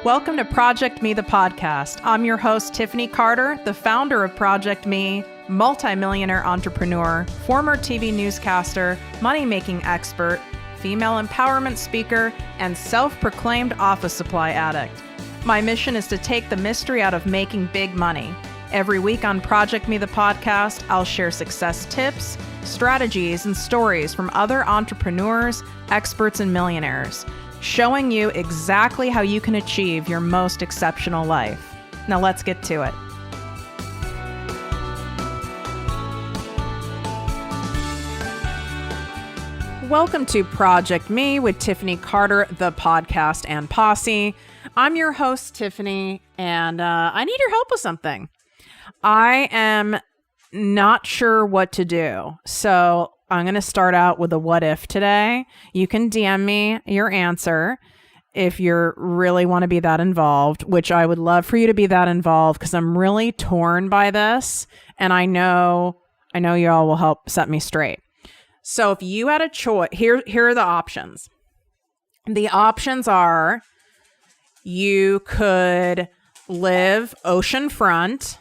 Welcome to ProjectME, the podcast. I'm your host, Tiffany Carter, the founder of ProjectME, multimillionaire entrepreneur, former TV newscaster, money-making expert, female empowerment speaker, and self-proclaimed office supply addict. My mission is to take the mystery out of making big money. Every week on ProjectME, the podcast, I'll share success tips, strategies, and stories from other entrepreneurs, experts, and millionaires, showing you exactly how you can achieve your most exceptional life. Now let's get to it. Welcome to ProjectME with Tiffany Carter, the podcast and posse. I'm your host, Tiffany, and I need your help with something. I am not sure what to do, so I'm going to start out with a what if today. You can DM me your answer if you really want to be that involved, which I would love for you to be that involved because I'm really torn by this, and I know y'all will help set me straight. So if you had a choice, here are the options. The options are you could live oceanfront,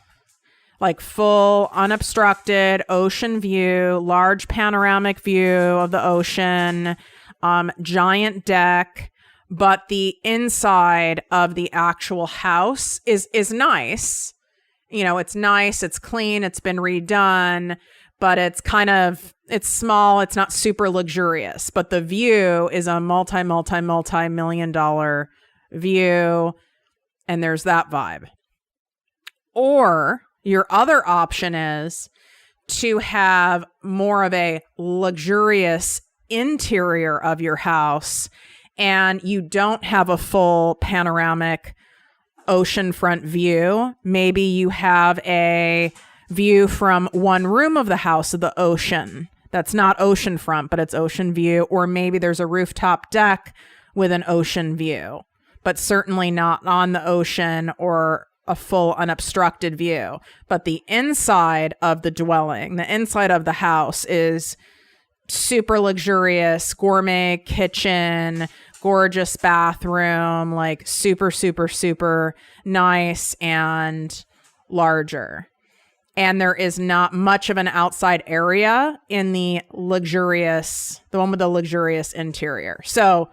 like full unobstructed ocean view, large panoramic view of the ocean, giant deck, but the inside of the actual house is nice. You know, it's nice, it's clean, it's been redone, but it's small, it's not super luxurious, but the view is a multi-million dollar view, and there's that vibe. Or your other option is to have more of a luxurious interior of your house, and you don't have a full panoramic oceanfront view. Maybe you have a view from one room of the house of the ocean. That's not oceanfront, but it's ocean view. Or maybe there's a rooftop deck with an ocean view, but certainly not on the ocean or a full unobstructed view. But the inside of the dwelling, the inside of the house is super luxurious, gourmet kitchen, gorgeous bathroom, like super, super, super nice and larger. And there is not much of an outside area in the one with the luxurious interior. So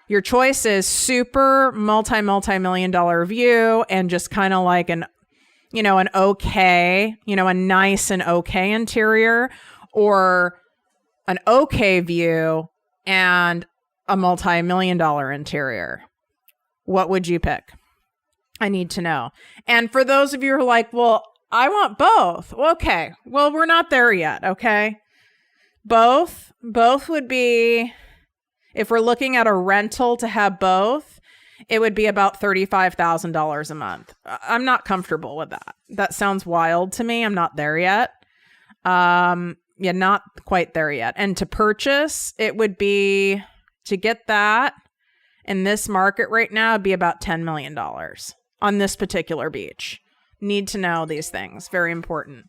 your choice is super multi-million dollar view and just kind of like a nice and okay interior, or an okay view and a multi-million dollar interior. What would you pick? I need to know. And for those of you who are like, well, I want both. Okay. Well, we're not there yet. Okay. Both would be, if we're looking at a rental to have both, it would be about $35,000 a month. I'm not comfortable with that. That sounds wild to me. I'm not there yet. Not quite there yet. And to purchase, it would be, to get that in this market right now, it'd be about $10 million on this particular beach. Need to know these things. Very important.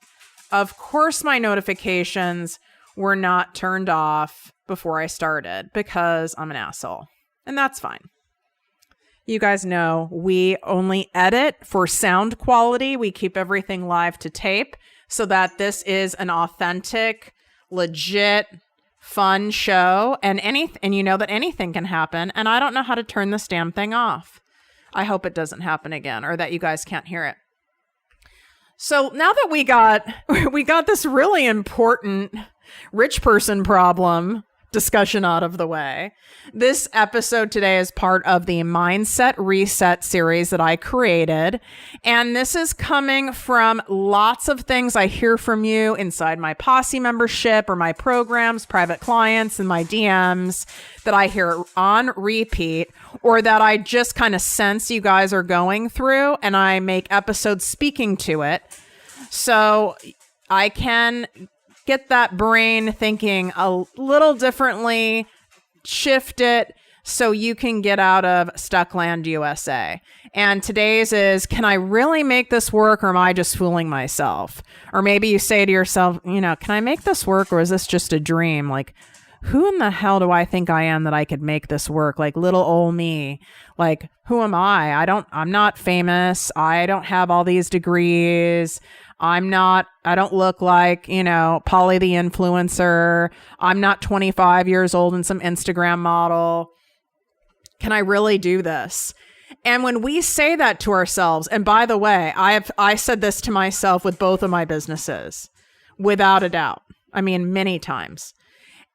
Of course, my notifications were not turned off before I started because I'm an asshole, and that's fine. You guys know we only edit for sound quality. We keep everything live to tape so that this is an authentic, legit, fun show, and you know that anything can happen, and I don't know how to turn this damn thing off. I hope it doesn't happen again, or that you guys can't hear it. So now that we got this really important rich person problem discussion out of the way, this episode today is part of the Mindset Reset series that I created. And this is coming from lots of things I hear from you inside my posse membership or my programs, private clients, and my DMs that I hear on repeat, or that I just kind of sense you guys are going through, and I make episodes speaking to it. So I can get that brain thinking a little differently, shift it so you can get out of Stuckland USA. And today's is, can I really make this work, or am I just fooling myself? Or maybe you say to yourself, can I make this work, or is this just a dream? Like, who in the hell do I think I am that I could make this work? Like little old me. Like, who am I? I'm not famous. I don't have all these degrees. I don't look like, Polly the influencer. I'm not 25 years old and some Instagram model. Can I really do this? And when we say that to ourselves, and by the way, I said this to myself with both of my businesses, without a doubt. I mean, many times.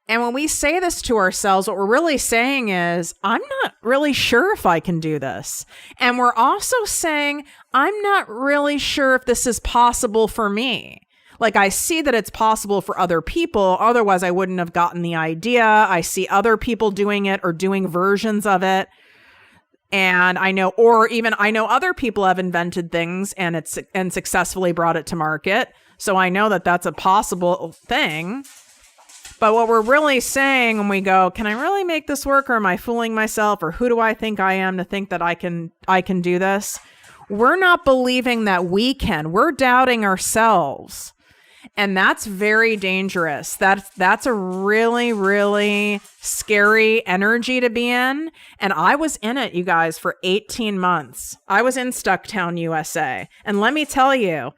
And when we say this to ourselves, what we're really saying is, I'm not really sure if I can do this. And we're also saying, I'm not really sure if this is possible for me. Like, I see that it's possible for other people. Otherwise, I wouldn't have gotten the idea. I see other people doing it or doing versions of it. And I know other people have invented things and successfully brought it to market. So I know that that's a possible thing. But what we're really saying when we go, can I really make this work, or am I fooling myself, or who do I think I am to think that I can do this? We're not believing that we can. We're doubting ourselves. And that's very dangerous. That's a really, really scary energy to be in. And I was in it, you guys, for 18 months. I was in Stucktown, USA. And let me tell you,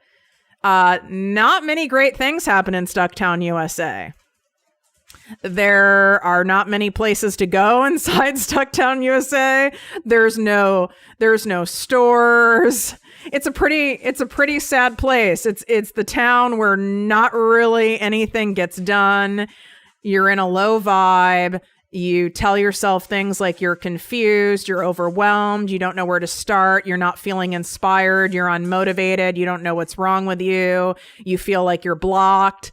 not many great things happen in Stucktown, USA. There are not many places to go inside Stucktown, USA. There's no stores. It's a pretty sad place. It's the town where not really anything gets done. You're in a low vibe. You tell yourself things like you're confused, you're overwhelmed, you don't know where to start, you're not feeling inspired, you're unmotivated, you don't know what's wrong with you, you feel like you're blocked.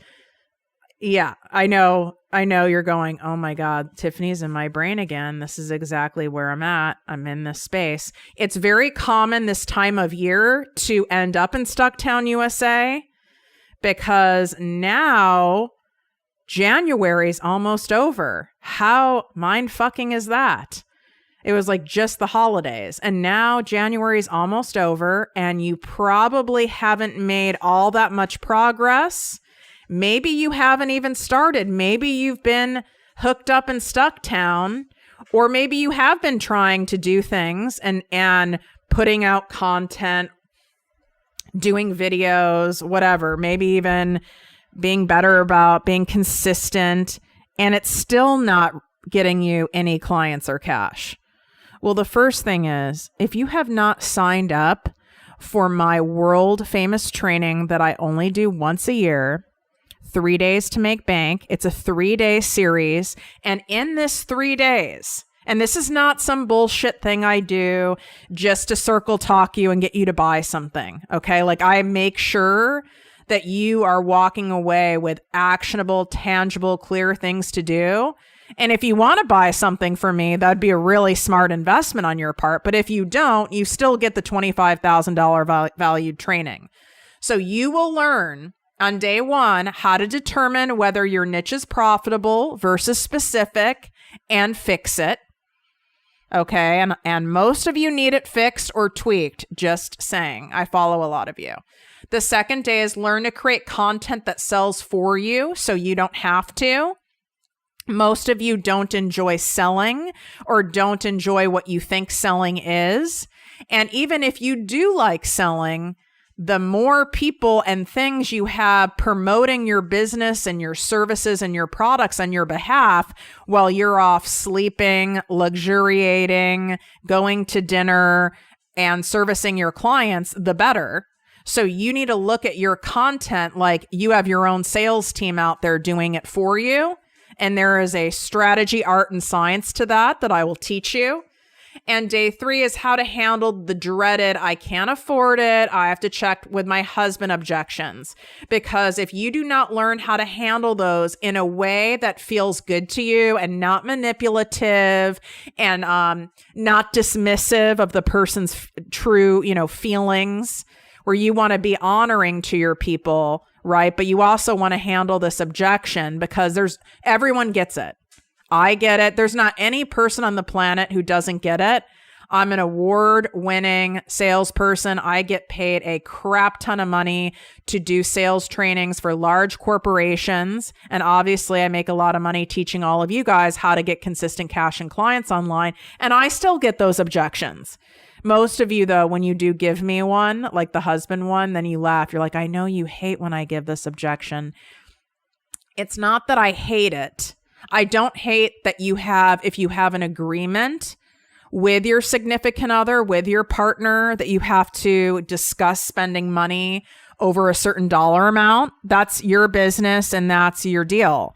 Yeah, I know you're going, oh my God, Tiffany's in my brain again. This is exactly where I'm at. I'm in this space. It's very common this time of year to end up in Stucktown, USA, because now January's almost over. How mind-fucking is that? It was like just the holidays, and now January's almost over, and you probably haven't made all that much progress. Maybe you haven't even started. Maybe you've been hooked up in Stucktown, or maybe you have been trying to do things and putting out content, doing videos, whatever, maybe even being better about being consistent, and it's still not getting you any clients or cash. Well, the first thing is, if you have not signed up for my world famous training that I only do once a year, 3 days to make bank. It's a 3-day series. And in this 3 days, and this is not some bullshit thing I do just to circle talk you and get you to buy something. Okay. Like, I make sure that you are walking away with actionable, tangible, clear things to do. And if you want to buy something from me, that'd be a really smart investment on your part. But if you don't, you still get the $25,000 valued training. So you will learn on day one how to determine whether your niche is profitable versus specific and fix it. Okay. And most of you need it fixed or tweaked. Just saying. I follow a lot of you. The second day is learn to create content that sells for you so you don't have to. Most of you don't enjoy selling or don't enjoy what you think selling is. And even if you do like selling, the more people and things you have promoting your business and your services and your products on your behalf while you're off sleeping, luxuriating, going to dinner, and servicing your clients, the better. So you need to look at your content like you have your own sales team out there doing it for you. And there is a strategy, art, and science to that I will teach you. And day 3 is how to handle the dreaded, I can't afford it, I have to check with my husband objections. Because if you do not learn how to handle those in a way that feels good to you and not manipulative and not dismissive of the person's true, feelings, where you want to be honoring to your people, right? But you also want to handle this objection because everyone gets it. I get it. There's not any person on the planet who doesn't get it. I'm an award-winning salesperson. I get paid a crap ton of money to do sales trainings for large corporations. And obviously, I make a lot of money teaching all of you guys how to get consistent cash and clients online. And I still get those objections. Most of you, though, when you do give me one, like the husband one, then you laugh. You're like, I know you hate when I give this objection. It's not that I hate it. I don't hate that if you have an agreement with your significant other, with your partner, that you have to discuss spending money over a certain dollar amount. That's your business and that's your deal.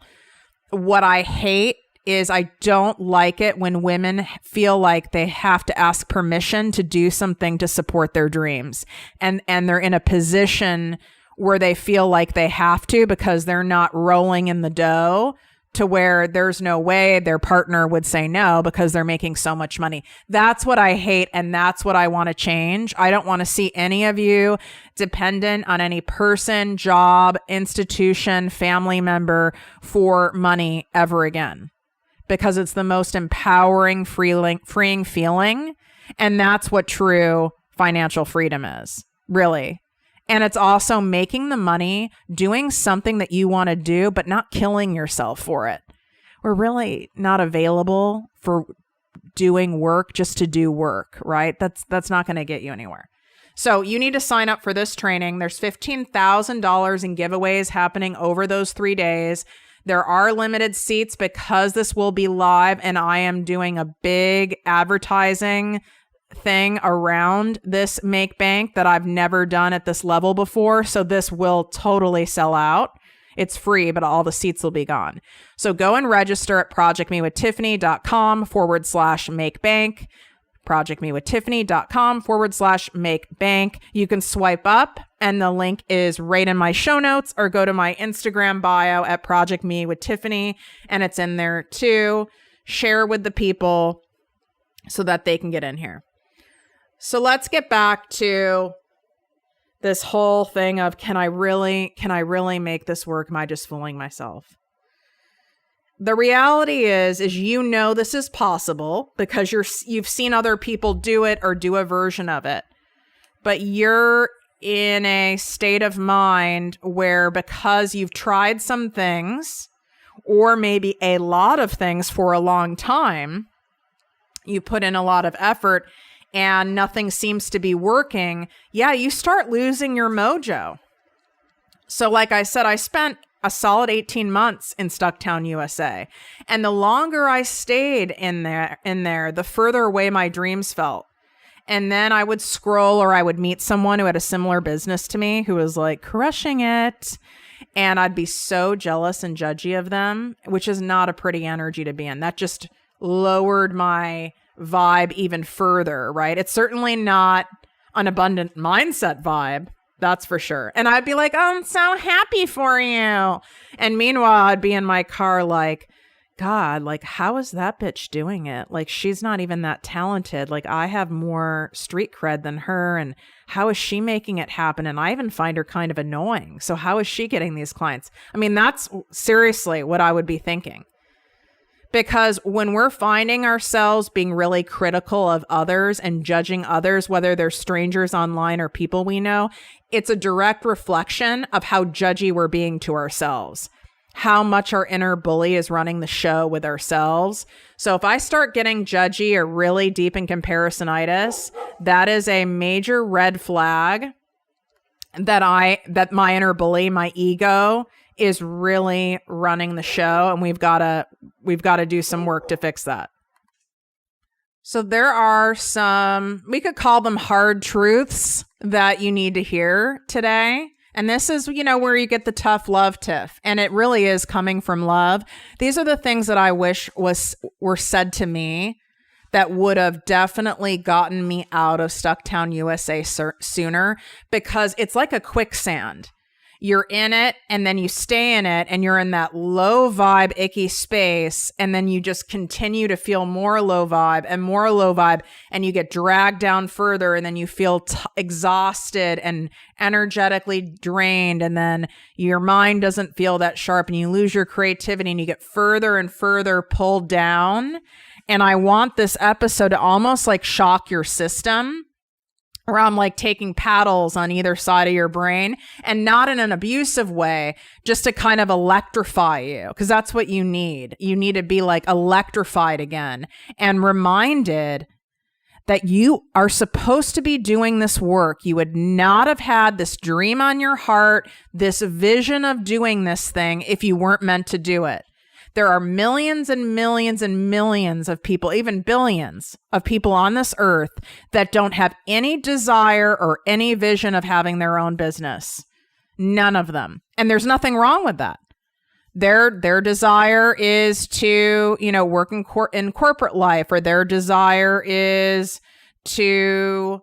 What I hate is I don't like it when women feel like they have to ask permission to do something to support their dreams. And they're in a position where they feel like they have to because they're not rolling in the dough to where there's no way their partner would say no because they're making so much money. That's what I hate, and that's what I want to change. I don't want to see any of you dependent on any person, job, institution, family member for money ever again, because it's the most empowering, freeing feeling, and that's what true financial freedom is, really. And it's also making the money, doing something that you want to do, but not killing yourself for it. We're really not available for doing work just to do work, right? That's not going to get you anywhere. So you need to sign up for this training. There's $15,000 in giveaways happening over those 3 days. There are limited seats because this will be live, and I am doing a big advertising thing around this Make Bank that I've never done at this level before. So this will totally sell out. It's free, but all the seats will be gone. So go and register at projectmewithtiffany.com/makebank. projectmewithtiffany.com/makebank. You can swipe up and the link is right in my show notes, or go to my Instagram bio at projectmewithtiffany and it's in there too. Share with the people so that they can get in here. So let's get back to this whole thing of, can I really make this work? Am I just fooling myself? The reality is this is possible because you've seen other people do it or do a version of it. But you're in a state of mind where, because you've tried some things or maybe a lot of things for a long time, you put in a lot of effort and nothing seems to be working. Yeah, you start losing your mojo. So like I said, I spent a solid 18 months in Stucktown, USA. And the longer I stayed in there, the further away my dreams felt. And then I would scroll, or I would meet someone who had a similar business to me who was like crushing it. And I'd be so jealous and judgy of them, which is not a pretty energy to be in. That just lowered my vibe even further, right? It's certainly not an abundant mindset vibe. That's for sure. And I'd be like, oh, I'm so happy for you. And meanwhile, I'd be in my car like, God, like, how is that bitch doing it? Like, she's not even that talented. Like, I have more street cred than her. And how is she making it happen? And I even find her kind of annoying. So how is she getting these clients? I mean, that's seriously what I would be thinking. Because when we're finding ourselves being really critical of others and judging others, whether they're strangers online or people we know, it's a direct reflection of how judgy we're being to ourselves, how much our inner bully is running the show with ourselves. So if I start getting judgy or really deep in comparisonitis, that is a major red flag that my inner bully, my ego, is really running the show, and we've got to do some work to fix that. So there are some, we could call them hard truths that you need to hear today. And this is, where you get the tough love, Tiff. And it really is coming from love. These are the things that I wish were said to me that would have definitely gotten me out of Stucktown, USA sooner, because it's like a quicksand. You're in it and then you stay in it and you're in that low vibe, icky space. And then you just continue to feel more low vibe and you get dragged down further, and then you feel exhausted and energetically drained. And then your mind doesn't feel that sharp and you lose your creativity and you get further and further pulled down. And I want this episode to almost like shock your system, where I'm like taking paddles on either side of your brain, and not in an abusive way, just to kind of electrify you, because that's what you need. You need to be like electrified again and reminded that you are supposed to be doing this work. You would not have had this dream on your heart, this vision of doing this thing, if you weren't meant to do it. There are millions and millions and millions of people, even billions of people on this earth that don't have any desire or any vision of having their own business. None of them. And there's nothing wrong with that. Their desire is to, work in corporate life, or their desire is to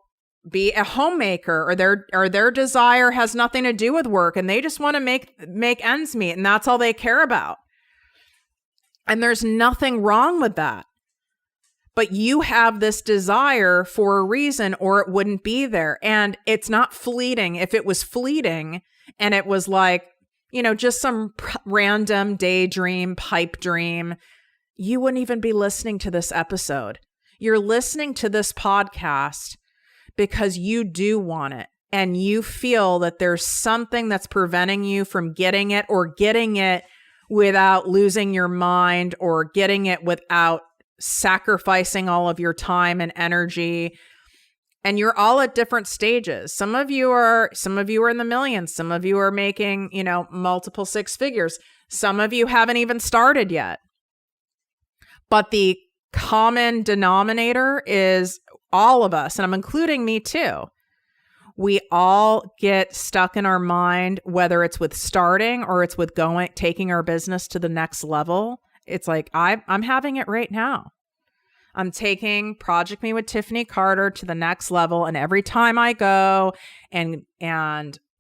be a homemaker, or their desire has nothing to do with work, and they just want to make ends meet, and that's all they care about. And there's nothing wrong with that. But you have this desire for a reason, or it wouldn't be there. And it's not fleeting. If it was fleeting and it was like, just some random daydream, pipe dream, you wouldn't even be listening to this episode. You're listening to this podcast because you do want it. And you feel that there's something that's preventing you from getting it, or getting it without losing your mind, or getting it without sacrificing all of your time and energy. And you're all at different stages. Some of you are in the millions. Some of you are making, multiple six figures. Some of you haven't even started yet. But the common denominator is all of us, and I'm including me too. We all get stuck in our mind, whether it's with starting or it's with taking our business to the next level. It's like, I'm having it right now. I'm taking ProjectME with Tiffany Carter to the next level. And every time I go and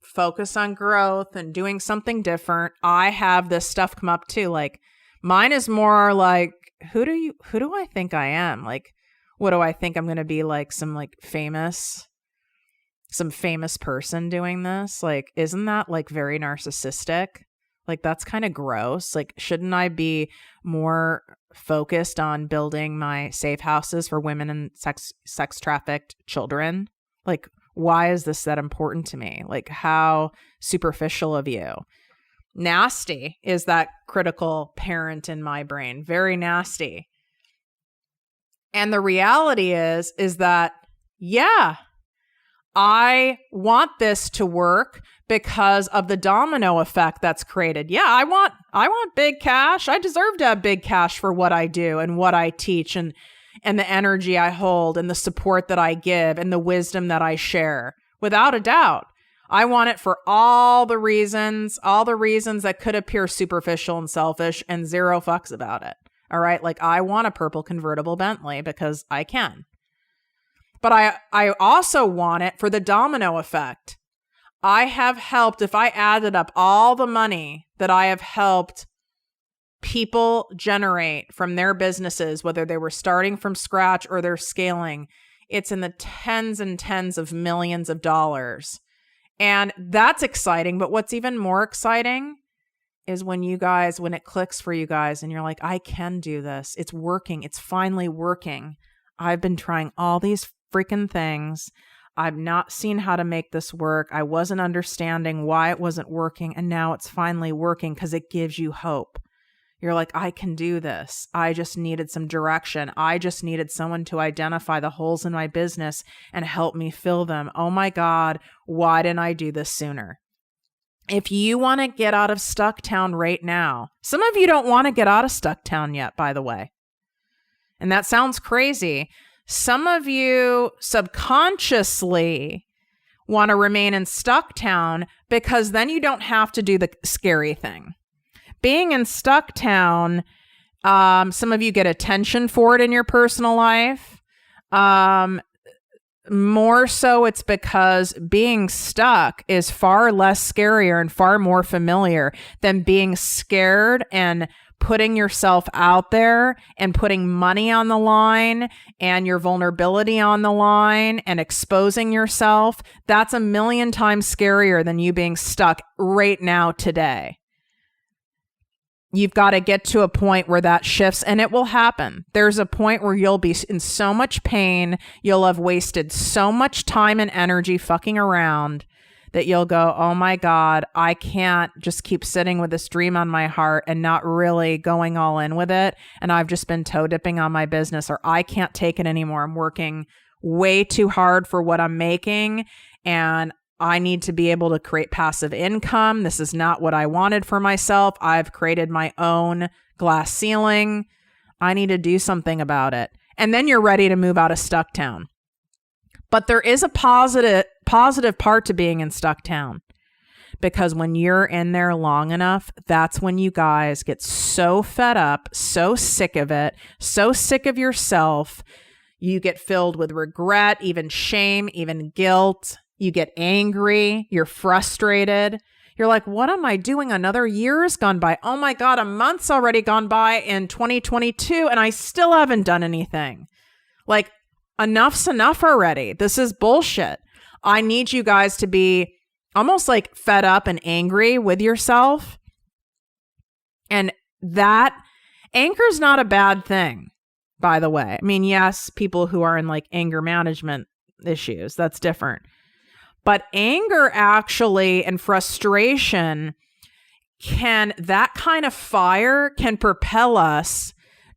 focus on growth and doing something different, I have this stuff come up too. Like, mine is more like, who do I think I am? Like, what do I think I'm going to be, like some famous person doing this? Like, isn't that like very narcissistic? Like, that's kind of gross. Like, shouldn't I be more focused on building my safe houses for women and sex trafficked children? Like, why is this that important to me? Like, how superficial of you. Nasty is that critical parent in my brain. Very nasty. And the reality is that, yeah, I want this to work because of the domino effect that's created. Yeah, I want big cash. I deserve to have big cash for what I do and what I teach, and the energy I hold, and the support that I give, and the wisdom that I share. Without a doubt. I want it for all the reasons that could appear superficial and selfish, and zero fucks about it. All right. Like, I want a purple convertible Bentley because I can. But I also want it for the domino effect. I have helped, if I added up all the money that I have helped people generate from their businesses, whether they were starting from scratch or they're scaling, it's in the tens and tens of millions of dollars. And that's exciting. But what's even more exciting is when it clicks for you guys and you're like, I can do this. It's working. It's finally working. I've been trying all these freaking things. I've not seen how to make this work. I wasn't understanding why it wasn't working. And now it's finally working because it gives you hope. You're like, I can do this. I just needed some direction. I just needed someone to identify the holes in my business and help me fill them. Oh my God, why didn't I do this sooner? If you want to get out of Stucktown right now, some of you don't want to get out of Stucktown yet, by the way. And that sounds crazy. Some of you subconsciously want to remain in Stucktown because then you don't have to do the scary thing. Being in Stucktown, some of you get attention for it in your personal life. More so it's because being stuck is far less scarier and far more familiar than being scared and putting yourself out there and putting money on the line and your vulnerability on the line and exposing yourself. That's 1,000,000 times scarier than you being stuck right now today. You've got to get to a point where that shifts, and it will happen. There's a point where you'll be in so much pain, you'll have wasted so much time and energy fucking around that you'll go, oh my God, I can't just keep sitting with this dream on my heart and not really going all in with it. And I've just been toe dipping on my business, or I can't take it anymore. I'm working way too hard for what I'm making, and I need to be able to create passive income. This is not what I wanted for myself. I've created my own glass ceiling. I need to do something about it. And then you're ready to move out of Stucktown. But there is a positive part to being in Stucktown, because when you're in there long enough, that's when you guys get so fed up, so sick of it, so sick of yourself. You get filled with regret, even shame, even guilt. You get angry, you're frustrated. You're like, what am I doing? Another year has gone by. Oh my God, a month's already gone by in 2022 and I still haven't done anything. Like, enough's enough already. This is bullshit. I need you guys to be almost like fed up and angry with yourself. And that anger is not a bad thing, by the way. I mean, yes, people who are in like anger management issues, that's different. But anger actually and frustration that kind of fire can propel us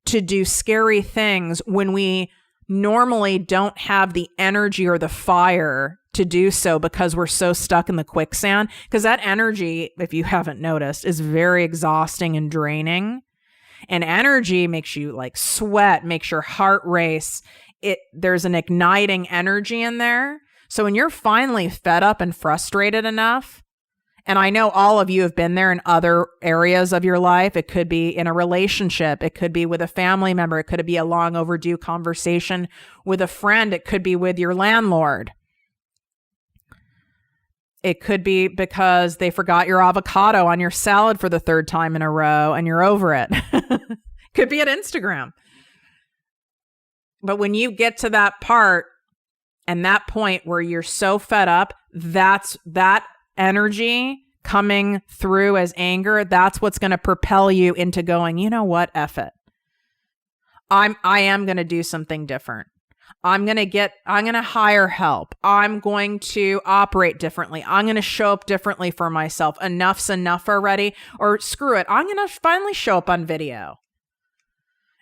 to do scary things when we normally don't have the energy or the fire to do so, because we're so stuck in the quicksand. Because that energy, if you haven't noticed, is very exhausting and draining. And energy makes you like sweat, makes your heart race. There's an igniting energy in there. So when you're finally fed up and frustrated enough, and I know all of you have been there in other areas of your life. It could be in a relationship. It could be with a family member. It could be a long overdue conversation with a friend. It could be with your landlord. It could be because they forgot your avocado on your salad for the third time in a row and you're over it. Could be at Instagram. But when you get to that part, and that point where you're so fed up, that's that energy coming through as anger. That's what's going to propel you into going, you know what? F it. I am going to do something different. I'm going to hire help. I'm going to operate differently. I'm going to show up differently for myself. Enough's enough already. Or screw it. I'm going to finally show up on video.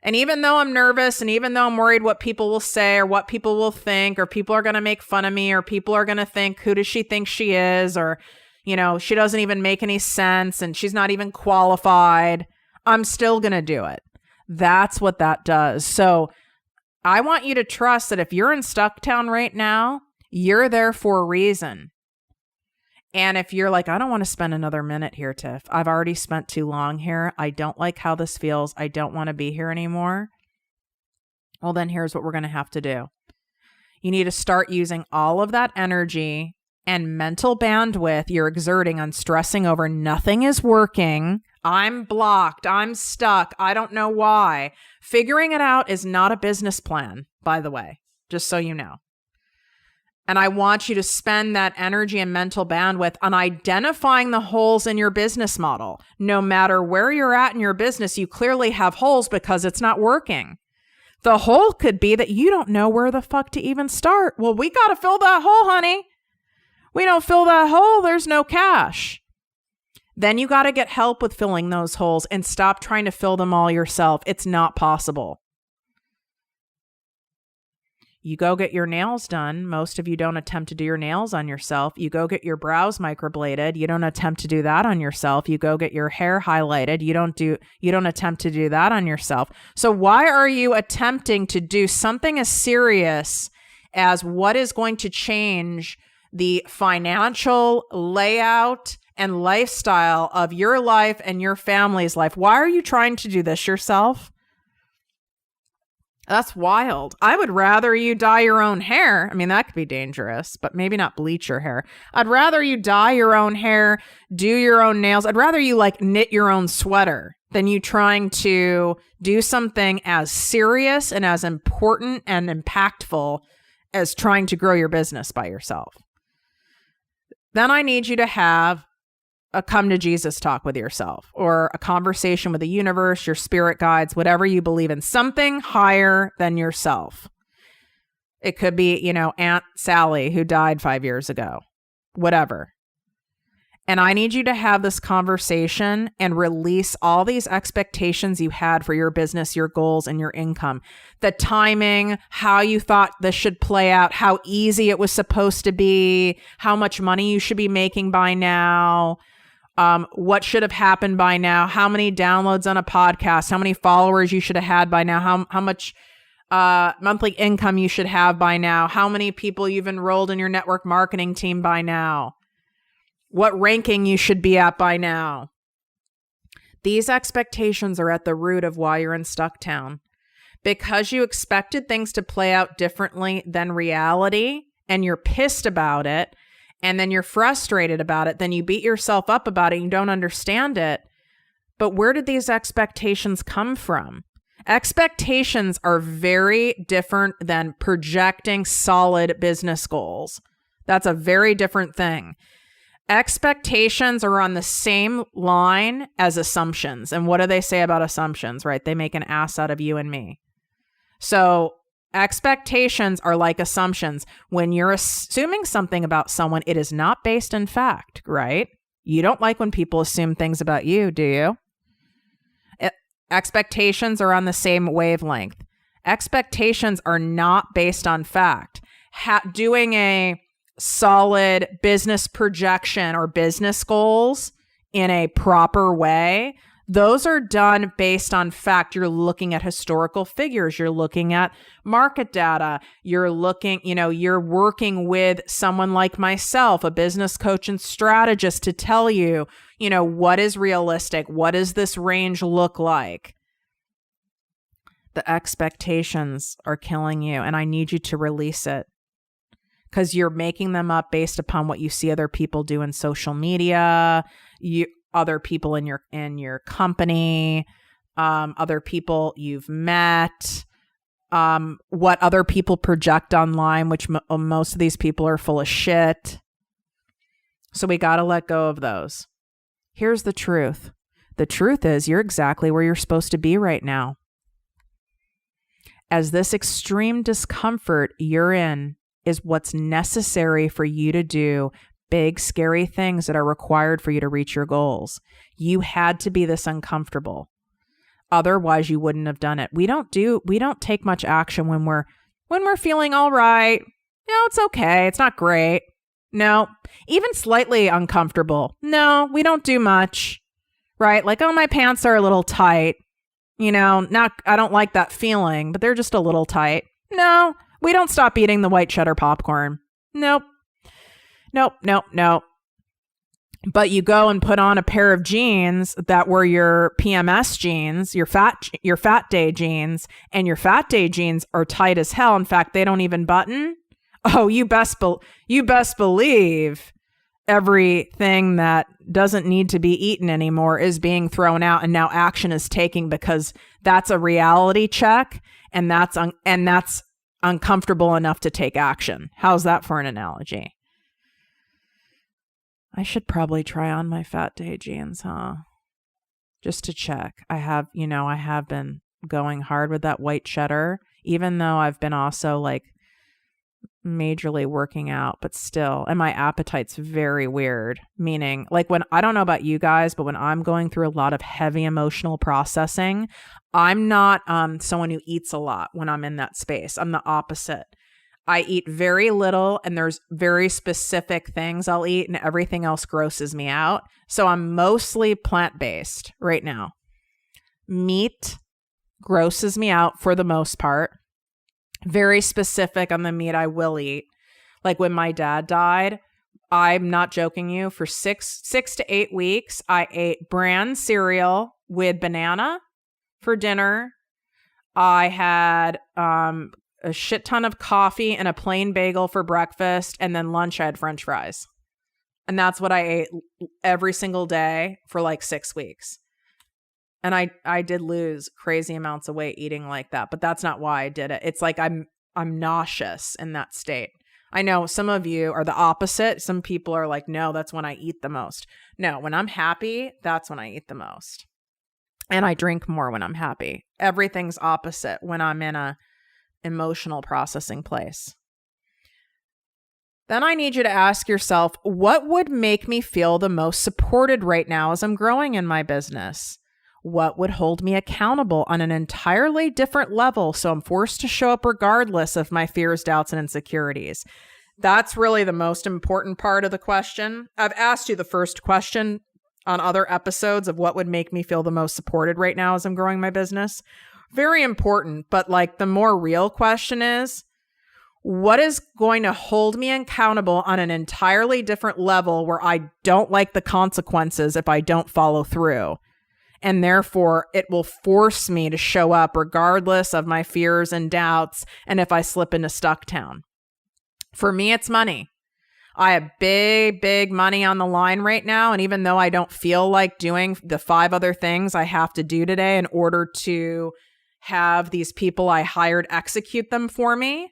And even though I'm nervous, and even though I'm worried what people will say or what people will think, or people are going to make fun of me, or people are going to think, who does she think she is? Or, you know, she doesn't even make any sense and she's not even qualified. I'm still going to do it. That's what that does. So I want you to trust that if you're in Stucktown right now, you're there for a reason. And if you're like, I don't want to spend another minute here, Tiff. I've already spent too long here. I don't like how this feels. I don't want to be here anymore. Well, then here's what we're going to have to do. You need to start using all of that energy and mental bandwidth you're exerting on stressing over nothing is working. I'm blocked. I'm stuck. I don't know why. Figuring it out is not a business plan, by the way, just so you know. And I want you to spend that energy and mental bandwidth on identifying the holes in your business model. No matter where you're at in your business, you clearly have holes because it's not working. The hole could be that you don't know where the fuck to even start. Well, we got to fill that hole, honey. We don't fill that hole, there's no cash. Then you got to get help with filling those holes and stop trying to fill them all yourself. It's not possible. You go get your nails done. Most of you don't attempt to do your nails on yourself. You go get your brows microbladed. You don't attempt to do that on yourself. You go get your hair highlighted. You don't attempt to do that on yourself. So why are you attempting to do something as serious as what is going to change the financial layout and lifestyle of your life and your family's life? Why are you trying to do this yourself? That's wild. I would rather you dye your own hair. I mean, that could be dangerous, but maybe not bleach your hair. I'd rather you dye your own hair, do your own nails. I'd rather you like knit your own sweater than you trying to do something as serious and as important and impactful as trying to grow your business by yourself. Then I need you to have a come to Jesus talk with yourself, or a conversation with the universe, your spirit guides, whatever you believe in, something higher than yourself. It could be, Aunt Sally who died 5 years ago, whatever. And I need you to have this conversation and release all these expectations you had for your business, your goals, and your income. The timing, how you thought this should play out, how easy it was supposed to be, how much money you should be making by now, what should have happened by now, how many downloads on a podcast, how many followers you should have had by now, how much monthly income you should have by now, how many people you've enrolled in your network marketing team by now, what ranking you should be at by now. These expectations are at the root of why you're in Stucktown. Because you expected things to play out differently than reality, and you're pissed about it, and then you're frustrated about it, then you beat yourself up about it, and you don't understand it. But where did these expectations come from? Expectations are very different than projecting solid business goals. That's a very different thing. Expectations are on the same line as assumptions. And what do they say about assumptions, right? They make an ass out of you and me. So expectations are like assumptions. When you're assuming something about someone, it is not based in fact, right? You don't like when people assume things about you, do you? Expectations are on the same wavelength. Expectations are not based on fact. Doing a solid business projection or business goals in a proper way, those are done based on fact. You're looking at historical figures. You're looking at market data. You're looking, you're working with someone like myself, a business coach and strategist, to tell you, what is realistic? What does this range look like? The expectations are killing you, and I need you to release it. Because you're making them up based upon what you see other people do in social media, other people in your company, other people you've met, what other people project online, which most of these people are full of shit. So we got to let go of those. Here's the truth. The truth is you're exactly where you're supposed to be right now. As this extreme discomfort you're in is what's necessary for you to do big, scary things that are required for you to reach your goals. You had to be this uncomfortable. Otherwise, you wouldn't have done it. We don't take much action when we're feeling all right. It's okay. It's not great. No, even slightly uncomfortable. No, we don't do much, right? Like, oh, my pants are a little tight. I don't like that feeling, but they're just a little tight. No, we don't stop eating the white cheddar popcorn. Nope. But you go and put on a pair of jeans that were your PMS jeans, your fat day jeans, and your fat day jeans are tight as hell. In fact, they don't even button. Oh, you best believe everything that doesn't need to be eaten anymore is being thrown out, and now action is taking, because that's a reality check, and that's uncomfortable enough to take action. How's that for an analogy? I should probably try on my fat day jeans, huh? Just to check. I have been going hard with that white cheddar, even though I've been also like majorly working out, but still, and my appetite's very weird. Meaning, like, when, I don't know about you guys, but when I'm going through a lot of heavy emotional processing, I'm not someone who eats a lot when I'm in that space. I'm the opposite. I eat very little, and there's very specific things I'll eat, and everything else grosses me out. So I'm mostly plant-based right now. Meat grosses me out for the most part. Very specific on the meat I will eat. Like when my dad died, I'm not joking you, for 6 to 8 weeks, I ate bran cereal with banana for dinner. I had a shit ton of coffee and a plain bagel for breakfast, and then lunch I had French fries. And that's what I ate every single day for like 6 weeks. And I did lose crazy amounts of weight eating like that, but that's not why I did it. It's like I'm nauseous in that state. I know some of you are the opposite. Some people are like, no, that's when I eat the most. No, when I'm happy, that's when I eat the most. And I drink more when I'm happy. Everything's opposite when I'm in a emotional processing place. Then I need you to ask yourself, what would make me feel the most supported right now as I'm growing in my business? What would hold me accountable on an entirely different level so I'm forced to show up regardless of my fears, doubts, and insecurities? That's really the most important part of the question. I've asked you the first question on other episodes of what would make me feel the most supported right now as I'm growing my business. Very important, but like the more real question is, what is going to hold me accountable on an entirely different level where I don't like the consequences if I don't follow through? And therefore, it will force me to show up regardless of my fears and doubts and if I slip into Stucktown. For me, it's money. I have big money on the line right now. And even though I don't feel like doing the 5 other things I have to do today in order to have these people I hired execute them for me,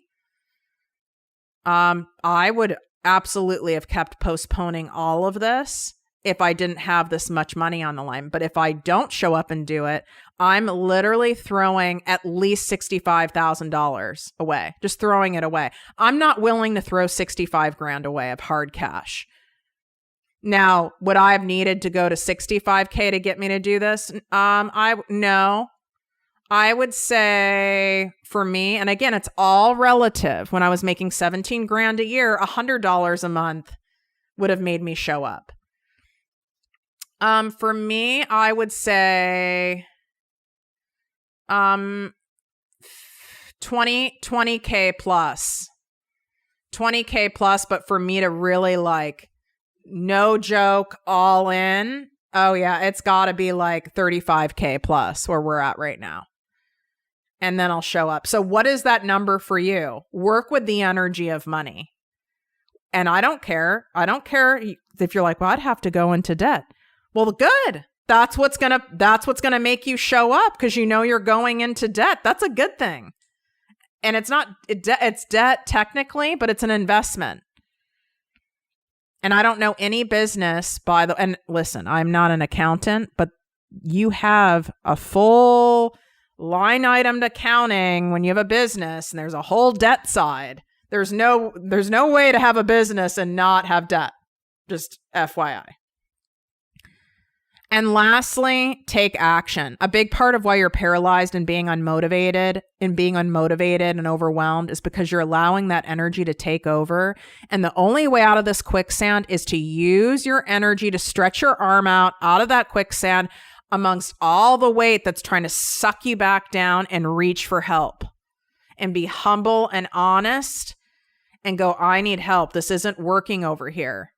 I would absolutely have kept postponing all of this if I didn't have this much money on the line. But if I don't show up and do it, I'm literally throwing at least $65,000 away, just throwing it away. I'm not willing to throw 65 grand away of hard cash. Now, would I have needed to go to 65K to get me to do this? No. I would say for me, and again, it's all relative. When I was making 17 grand a year, $100 a month would have made me show up. For me, I would say 20K plus. 20K plus, but for me to really like, no joke, all in, oh yeah, it's got to be like 35K plus where we're at right now. And then I'll show up. So what is that number for you? Work with the energy of money. And I don't care. I don't care if you're like, well, I'd have to go into debt. Well, good. That's what's going to make you show up because you know you're going into debt. That's a good thing. And it's debt technically, but it's an investment. And I don't know any business and listen, I'm not an accountant, but you have a full line item accounting when you have a business and there's a whole debt side. There's no way to have a business and not have debt. Just FYI. And lastly, take action. A big part of why you're paralyzed and being unmotivated and overwhelmed is because you're allowing that energy to take over. And the only way out of this quicksand is to use your energy to stretch your arm out of that quicksand amongst all the weight that's trying to suck you back down and reach for help. And be humble and honest and go, I need help. This isn't working over here.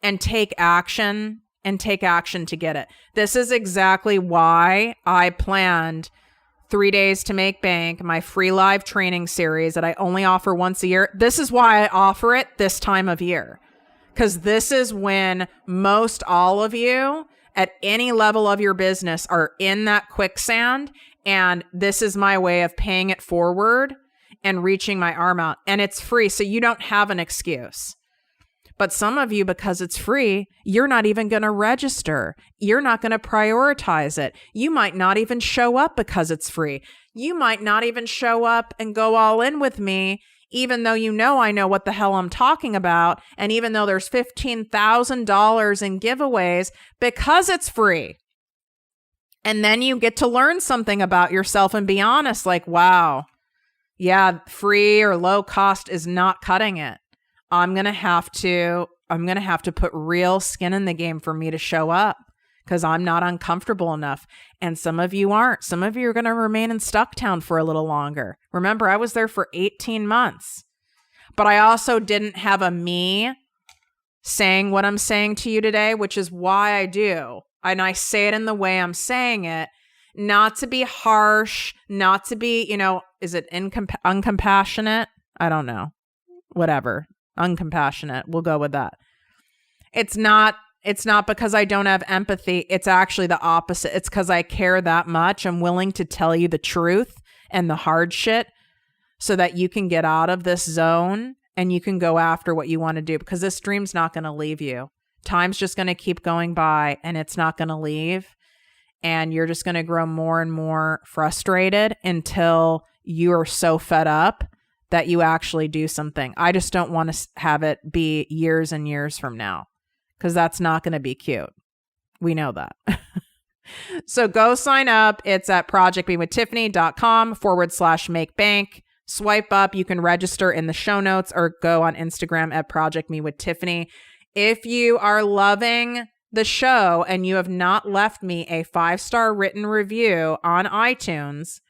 And take action. And take action to get it. This is exactly why I planned 3 Days to Make Bank, my free live training series that I only offer once a year. This is why I offer it this time of year. Because this is when most all of you at any level of your business are in that quicksand. And this is my way of paying it forward and reaching my arm out. And it's free, so you don't have an excuse. But some of you, because it's free, you're not even going to register. You're not going to prioritize it. You might not even show up because it's free. You might not even show up and go all in with me, even though you know I know what the hell I'm talking about. And even though there's $15,000 in giveaways because it's free. And then you get to learn something about yourself and be honest, like, wow, yeah, free or low cost is not cutting it. I'm going to have to put real skin in the game for me to show up because I'm not uncomfortable enough. And some of you aren't. Some of you are going to remain in Stucktown for a little longer. Remember, I was there for 18 months, but I also didn't have a me saying what I'm saying to you today, which is why I do. And I say it in the way I'm saying it, not to be harsh, not to be, is it uncompassionate? I don't know. Whatever. Uncompassionate. We'll go with that. It's not because I don't have empathy. It's actually the opposite. It's because I care that much. I'm willing to tell you the truth and the hard shit so that you can get out of this zone and you can go after what you want to do, because this dream's not going to leave you. Time's just going to keep going by and it's not going to leave. And you're just going to grow more and more frustrated until you are so fed up that you actually do something. I just don't want to have it be years and years from now, because that's not going to be cute. We know that. So go sign up. It's at projectmewithtiffany.com/makebank. Swipe up. You can register in the show notes or go on Instagram at ProjectMeWithTiffany. If you are loving the show and you have not left me a 5-star written review on iTunes,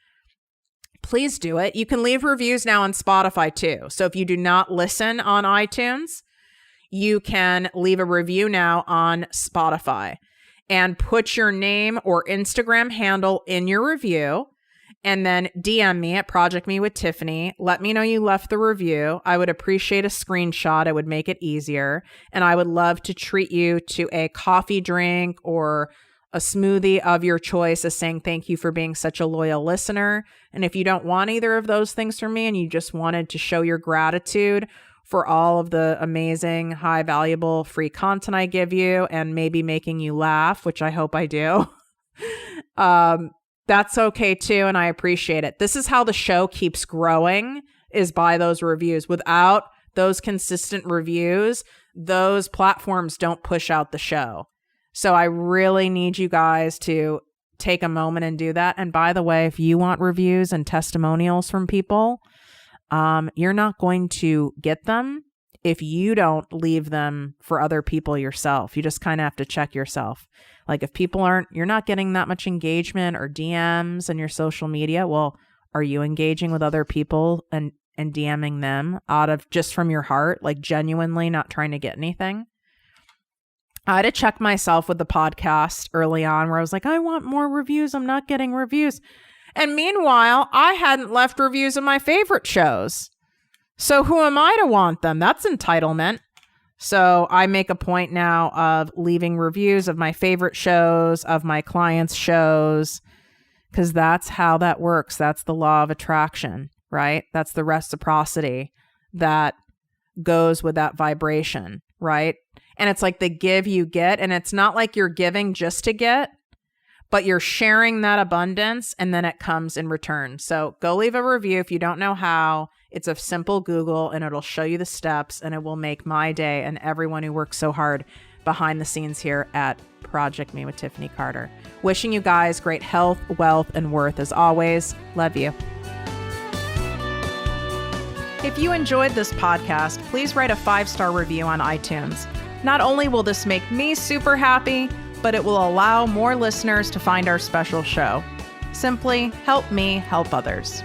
please do it. You can leave reviews now on Spotify too. So if you do not listen on iTunes, you can leave a review now on Spotify and put your name or Instagram handle in your review, and then DM me at ProjectMeWithTiffany. Let me know you left the review. I would appreciate a screenshot. It would make it easier. And I would love to treat you to a coffee drink or a smoothie of your choice as saying thank you for being such a loyal listener. And if you don't want either of those things from me and you just wanted to show your gratitude for all of the amazing, high, valuable, free content I give you and maybe making you laugh, which I hope I do, that's okay too. And I appreciate it. This is how the show keeps growing, is by those reviews. Without those consistent reviews, those platforms don't push out the show. So I really need you guys to take a moment and do that. And by the way, if you want reviews and testimonials from people, you're not going to get them if you don't leave them for other people yourself. You just kind of have to check yourself. Like if you're not getting that much engagement or DMs in your social media, well, are you engaging with other people and DMing them out of just from your heart, like genuinely not trying to get anything? I had to check myself with the podcast early on where I was like, I want more reviews. I'm not getting reviews. And meanwhile, I hadn't left reviews of my favorite shows. So who am I to want them? That's entitlement. So I make a point now of leaving reviews of my favorite shows, of my clients' shows, because that's how that works. That's the law of attraction, right? That's the reciprocity that goes with that vibration, right? And it's like the give you get, and it's not like you're giving just to get, but you're sharing that abundance and then it comes in return. So go leave a review if you don't know how. It's a simple Google and it'll show you the steps, and it will make my day and everyone who works so hard behind the scenes here at Project Me with Tiffany Carter. Wishing you guys great health, wealth, and worth as always. Love you. If you enjoyed this podcast, please write a 5-star review on iTunes. Not only will this make me super happy, but it will allow more listeners to find our special show. Simply help me help others.